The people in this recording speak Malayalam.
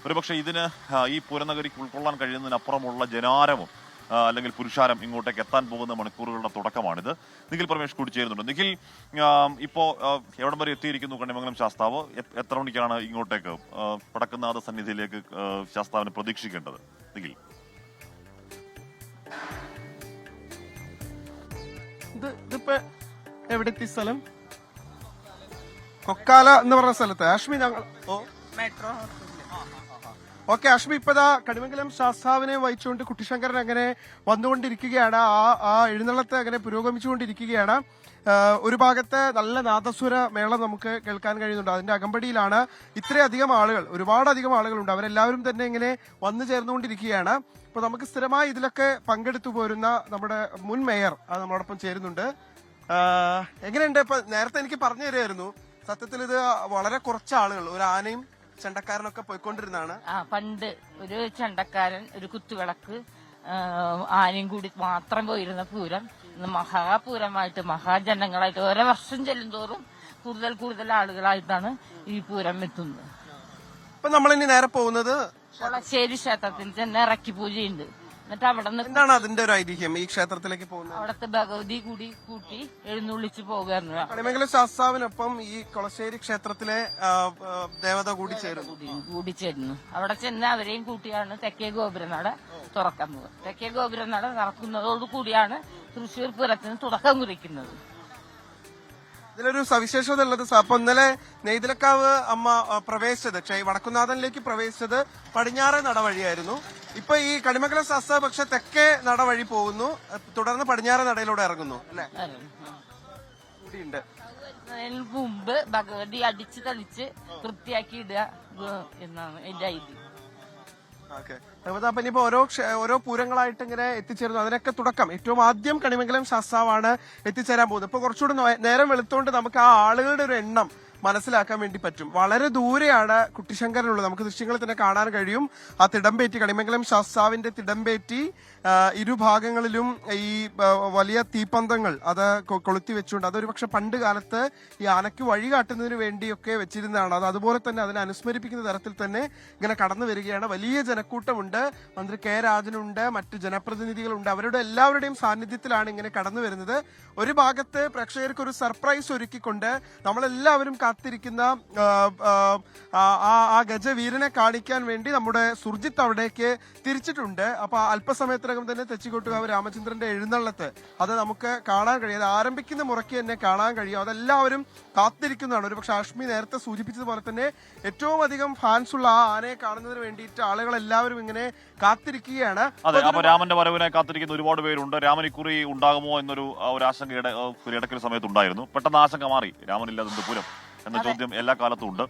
ഒരുപക്ഷെ ഇതിന് ഈ പൂരനഗരിക്ക് ഉൾക്കൊള്ളാൻ കഴിയുന്നതിനപ്പുറമുള്ള ജനാരവം അല്ലെങ്കിൽ പുരുഷാരം ഇങ്ങോട്ടേക്ക് എത്താൻ പോകുന്ന മണിക്കൂറുകളുടെ തുടക്കമാണിത്. നിഖിൽ പരമേഷ് കൂടി ചേരുന്നുണ്ട്. നിഖിൽ, ഇപ്പോ എവിടം വരെ എത്തിയിരിക്കുന്നു കണിമംഗലം ശാസ്താവ്? എത്ര മണിക്കാണ് ഇങ്ങോട്ടേക്ക് വടക്കുംനാഥ സന്നിധിയിലേക്ക് ശാസ്താവിനെ പ്രതീക്ഷിക്കേണ്ടത്? നിഖിൽ, ഇതിപ്പോ എവിടെ എത്തി? സ്ഥലം കൊക്കാല എന്ന് പറഞ്ഞ സ്ഥലത്ത്. ആഷ്മി, ഞങ്ങൾ മെട്രോ ഓക്കെ. അഷ്മി, ഇപ്പതാ കണിമംഗലം ശാസ്താവിനെ വഹിച്ചുകൊണ്ട് കുട്ടിശങ്കരൻ അങ്ങനെ വന്നുകൊണ്ടിരിക്കുകയാണ്. ആ എഴുന്നള്ളത്ത് അങ്ങനെ പുരോഗമിച്ചുകൊണ്ടിരിക്കുകയാണ്. ഒരു ഭാഗത്ത് നല്ല നാദസ്വര മേളം നമുക്ക് കേൾക്കാൻ കഴിയുന്നുണ്ട്. അതിന്റെ അകമ്പടിയിലാണ് ഇത്രയധികം ആളുകൾ, ഒരുപാടധികം ആളുകളുണ്ട്. അവരെല്ലാവരും തന്നെ ഇങ്ങനെ വന്നു ചേർന്നുകൊണ്ടിരിക്കുകയാണ്. ഇപ്പൊ നമുക്ക് സ്ഥിരമായി ഇതിലൊക്കെ പങ്കെടുത്തു പോരുന്ന നമ്മുടെ മുൻ മേയർ നമ്മളോടൊപ്പം ചേരുന്നുണ്ട്. എങ്ങനെയുണ്ട്? ഇപ്പൊ നേരത്തെ എനിക്ക് പറഞ്ഞു തരുമായിരുന്നു, സത്യത്തിൽ ഇത് വളരെ കുറച്ച് ആളുകൾ, ഒരു ആനയും ചെണ്ടക്കാരനൊക്കെ പോയിക്കൊണ്ടിരുന്നതാണ്. പണ്ട് ഒരു ചെണ്ടക്കാരൻ, ഒരു കുത്തുവിളക്ക്, ആനയും കൂടി മാത്രം പോയിരുന്ന പൂരം ഇന്ന് മഹാപൂരമായിട്ട്, മഹാജനങ്ങളായിട്ട് ഓരോ വർഷം ചെല്ലുന്തോറും കൂടുതൽ കൂടുതൽ ആളുകളായിട്ടാണ് ഈ പൂരം എത്തുന്നത്. ഇപ്പൊ നമ്മളിനി നേരെ പോകുന്നത് കൊളശ്ശേരി ക്ഷേത്രത്തിൽ തന്നെ ഇറക്കി പൂജയുണ്ട്. എന്നിട്ട് അവിടെ നിന്ന് എന്താണ് അതിന്റെ ഒരു ഐതിഹ്യം ഈ ക്ഷേത്രത്തിലേക്ക് പോകുന്നത്? അവിടുത്തെ ഭഗവതി കൂടി കൂട്ടി എഴുന്നള്ളിച്ച് പോകുകയായിരുന്നു. കണിമംഗലം ശാസ്താവിനൊപ്പം ഈ കൊളശ്ശേരി ക്ഷേത്രത്തിലെ ദേവത കൂടി ചേരുന്നു. അവിടെ ചെന്ന് അവരെയും കൂട്ടിയാണ് തെക്കേ ഗോപുരനട തുറക്കാൻ പോകുക. തെക്കേ ഗോപുരനട തുറക്കുന്നതോടുകൂടിയാണ് തൃശ്ശൂർ പൂരത്തിന് തുടക്കം കുറിക്കുന്നത്. ഇതിലൊരു സവിശേഷത ഉള്ളത്, അപ്പൊ ഇന്നലെ നെയ്തലക്കാവ് അമ്മ പ്രവേശിച്ചത്, വടക്കുന്നാഥനിലേക്ക് പ്രവേശിച്ചത് പടിഞ്ഞാറേ നട വഴിയായിരുന്നു. ഇപ്പൊ ഈ കണിമംഗലം ശാസ്താവ് പക്ഷെ തെക്കേ നട വഴി പോകുന്നു, തുടർന്ന് പടിഞ്ഞാറേ നടയിലൂടെ ഇറങ്ങുന്നു അല്ലെ? കൂടിയുണ്ട്. അതിന് മുമ്പ് ഭഗവതി അടിച്ചു തളിച്ച് വൃത്തിയാക്കി ഇടുക എന്നാണ് എന്റെ ഐതി. ഓക്കെ. അപ്പൊ ഇനിയിപ്പോ ഓരോ പൂരങ്ങളായിട്ട് ഇങ്ങനെ എത്തിച്ചേരുന്നു. അതിനൊക്കെ തുടക്കം ഏറ്റവും ആദ്യം കണിമംഗലം ശാസ്താവാണ് എത്തിച്ചേരാൻ പോകുന്നത്. ഇപ്പൊ കുറച്ചുകൂടി നേരം വെളുത്തോണ്ട് നമുക്ക് ആ ആളുകളുടെ ഒരു എണ്ണം മനസ്സിലാക്കാൻ വേണ്ടി പറ്റും. വളരെ ദൂരെയാണ് കുട്ടിശങ്കരനുള്ളത്. നമുക്ക് ദൃശ്യങ്ങളിൽ തന്നെ കാണാൻ കഴിയും. ആ തിടമ്പേറ്റി, കണിമംഗലം ശാസ്താവിന്റെ തിടമ്പേറ്റി ഇരുഭാഗങ്ങളിലും ഈ വലിയ തീപ്പന്തങ്ങൾ അത് കൊളുത്തി വെച്ചുകൊണ്ട്, അതൊരു പക്ഷെ പണ്ട് കാലത്ത് ഈ ആനയ്ക്ക് വഴി കാട്ടുന്നതിന് വേണ്ടിയൊക്കെ വെച്ചിരുന്നതാണ്. അത് അതുപോലെ തന്നെ അതിനെ അനുസ്മരിപ്പിക്കുന്ന തരത്തിൽ തന്നെ ഇങ്ങനെ കടന്നു വരികയാണ്. വലിയ ജനക്കൂട്ടമുണ്ട്. മന്ത്രി കെ രാജനുണ്ട്, മറ്റു ജനപ്രതിനിധികളുണ്ട്. അവരുടെ എല്ലാവരുടെയും സാന്നിധ്യത്തിലാണ് ഇങ്ങനെ കടന്നു വരുന്നത്. ഒരു ഭാഗത്ത് പ്രേക്ഷകർക്ക് ഒരു സർപ്രൈസ് ഒരുക്കിക്കൊണ്ട് നമ്മളെല്ലാവരും കാത്തിരിക്കുന്ന ആ ഗജവീരനെ കാണിക്കാൻ വേണ്ടി നമ്മുടെ സുർജിത്ത് അവിടേക്ക് തിരിച്ചിട്ടുണ്ട്. അപ്പൊ അല്പസമയത്തിനകം തന്നെ തെച്ചിക്കോട്ടുകാവ് രാമചന്ദ്രന്റെ എഴുന്നള്ളത്ത് അത് നമുക്ക് കാണാൻ കഴിയും. അത് ആരംഭിക്കുന്ന മുറയ്ക്ക് തന്നെ കാണാൻ കഴിയും. അതെല്ലാവരും കാത്തിരിക്കുന്നതാണ്. ഒരുപക്ഷെ അഷ്മി നേരത്തെ സൂചിപ്പിച്ചതുപോലെ തന്നെ ഏറ്റവും അധികം ഫാൻസ് ഉള്ള ആ ആനയെ കാണുന്നതിന് വേണ്ടിയിട്ട് ആളുകൾ എല്ലാവരും ഇങ്ങനെ കാത്തിരിക്കുകയാണ്. അതെ, അപ്പൊ രാമന്റെ വരവിനെ കാത്തിരിക്കുന്ന ഒരുപാട് പേരുണ്ട്. രാമനിക്കുറി ഉണ്ടാകുമോ എന്നൊരു ആശങ്കയുടെ ഇടയ്ക്കൊരു സമയത്ത് ഉണ്ടായിരുന്നു. പെട്ടെന്ന് ആശങ്ക മാറി. രാമനില്ലാതെ പൂരം എന്ന ചോദ്യം എല്ലാ കാലത്തും ഉണ്ട്.